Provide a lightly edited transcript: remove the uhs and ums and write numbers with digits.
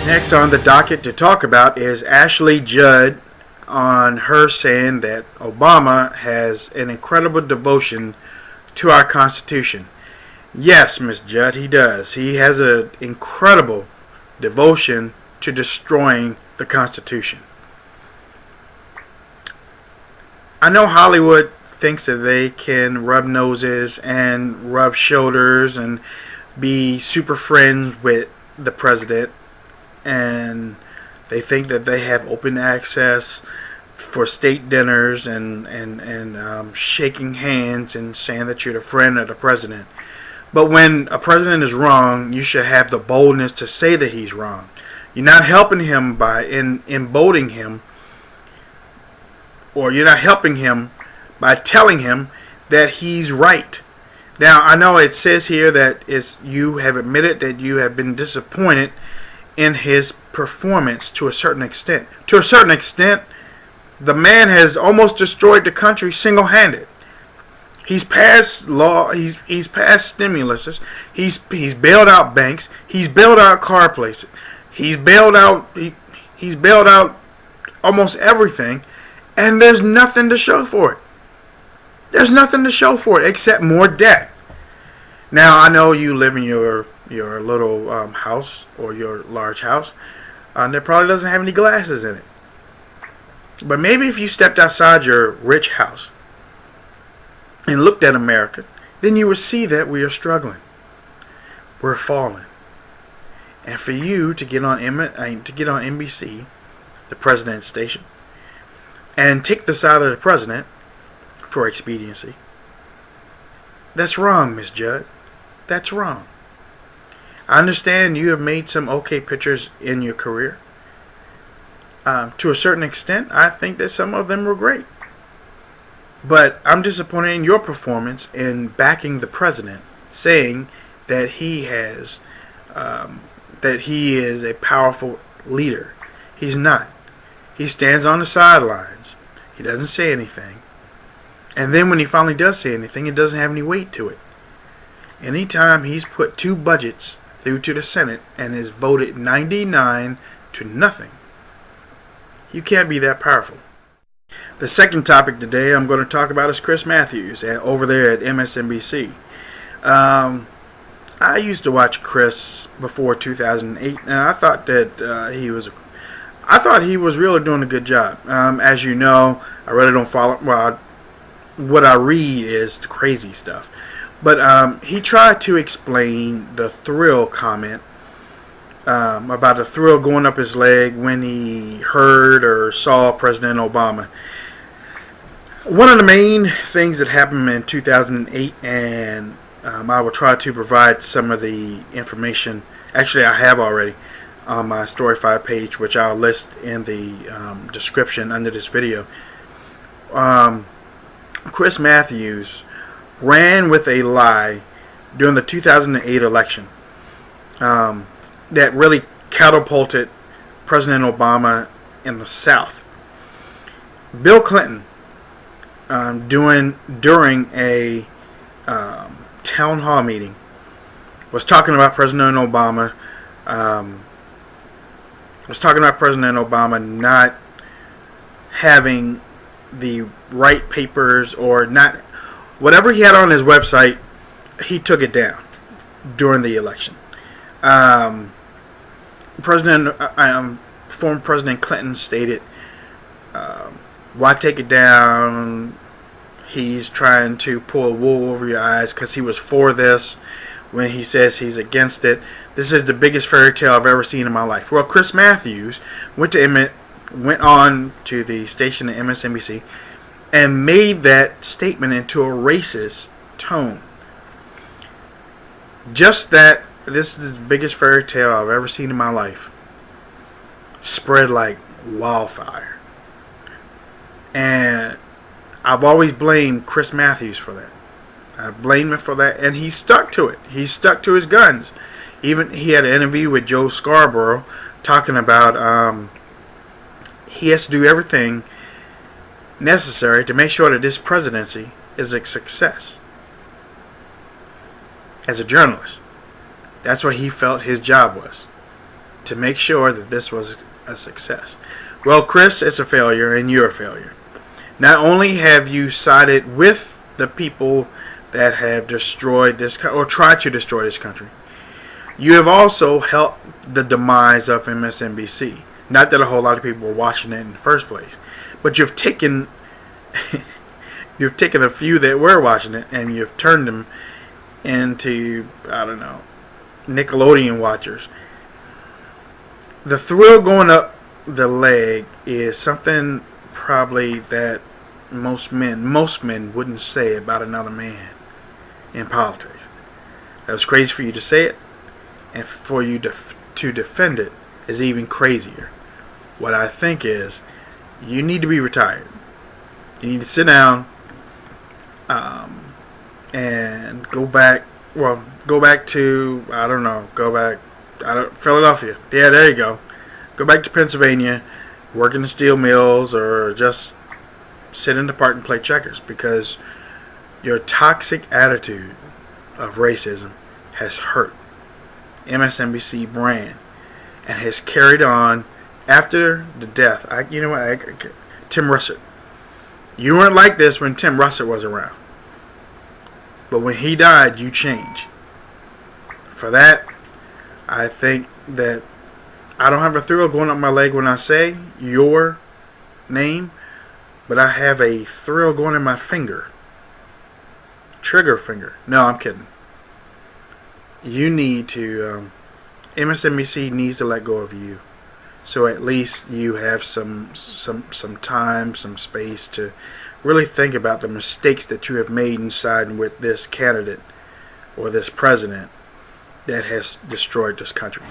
Next on the docket to talk about is Ashley Judd on her saying that Obama has an incredible devotion to our Constitution. Yes, Miss Judd, he does. He has an incredible devotion to destroying the Constitution. I know Hollywood thinks that they can rub noses and rub shoulders and be super friends with the president, and they think that they have open access for state dinners and shaking hands and saying that you're the friend of the president. But when a president is wrong, you should have the boldness to say that he's wrong. You're not helping him by emboldening him, or you're not helping him by telling him that he's right. Now, I know it says here that you have admitted that you have been disappointed in his performance to a certain extent. To a certain extent, the man has almost destroyed the country single-handed. He's passed law. He's passed stimulus. He's bailed out banks. He's bailed out car places. He's bailed out almost everything, and there's nothing to show for it. There's nothing to show for it except more debt. Now, I know you live in your little house or your large house that probably doesn't have any glasses in it. But maybe if you stepped outside your rich house and looked at America, then you would see that we are struggling. We're falling. And for you to get on NBC, the president's station, and take the side of the president for expediency, that's wrong, Miss Judd. That's wrong. I understand you have made some okay pictures in your career. To a certain extent, I think that some of them were great. But I'm disappointed in your performance in backing the president, saying that he is a powerful leader. He's not. He stands on the sidelines. He doesn't say anything. And then when he finally does say anything, it doesn't have any weight to it. Anytime he's put two budgets through to the Senate and is voted 99 to nothing, you can't be that powerful. The second topic today I'm going to talk about is Chris Matthews over there at MSNBC. I used to watch Chris before 2008, and I thought that he was really doing a good job. As you know, I really don't follow. Well, what I read is the crazy stuff. But he tried to explain the thrill comment about the thrill going up his leg when he heard or saw President Obama. One of the main things that happened in 2008, and I will try to provide some of the information. Actually, I have already on my Story 5 page, which I'll list in the description under this video. Chris Matthews ran with a lie during the 2008 election that really catapulted President Obama in the South. Bill Clinton, during a town hall meeting, was talking about President Obama. Not having the right papers, or not whatever he had on his website. He took it down during the election. Former President Clinton stated, "Why take it down? He's trying to pull wool over your eyes because he was for this when he says he's against it. This is the biggest fairy tale I've ever seen in my life." Well, Chris Matthews went on to the station at MSNBC and made that statement into a racist tone. Just that this is the biggest fairy tale I've ever seen in my life spread like wildfire. And I've always blamed Chris Matthews for that. I blame him for that, and he stuck to it. He stuck to his guns. Even he had an interview with Joe Scarborough talking about he has to do everything necessary to make sure that this presidency is a success. As a journalist, that's what he felt his job was. to make sure that this was a success. Well, Chris, it's a failure, and you're a failure. Not only have you sided with the people that have destroyed this or tried to destroy this country, you have also helped the demise of MSNBC. Not that a whole lot of people were watching it in the first place, but you've taken a few that were watching it and you've turned them into, I don't know, Nickelodeon watchers. The thrill going up the leg is something probably that most men wouldn't say about another man in politics. That was crazy for you to say it, and for you to defend it is even crazier. What I think is, you need to be retired. You need to sit down and go back. Well, go back to Philadelphia. Yeah, there you go. Go back to Pennsylvania, work in the steel mills, or just sit in the park and play checkers, because your toxic attitude of racism has hurt MSNBC brand and has carried on after the death. Tim Russert. You weren't like this when Tim Russert was around, but when he died, you changed. For that, I think that I don't have a thrill going up my leg when I say your name, but I have a thrill going in my finger. Trigger finger. No, I'm kidding. You need to, MSNBC needs to let go of you. So at least you have some time, some space to really think about the mistakes that you have made in siding with this candidate or this president that has destroyed this country.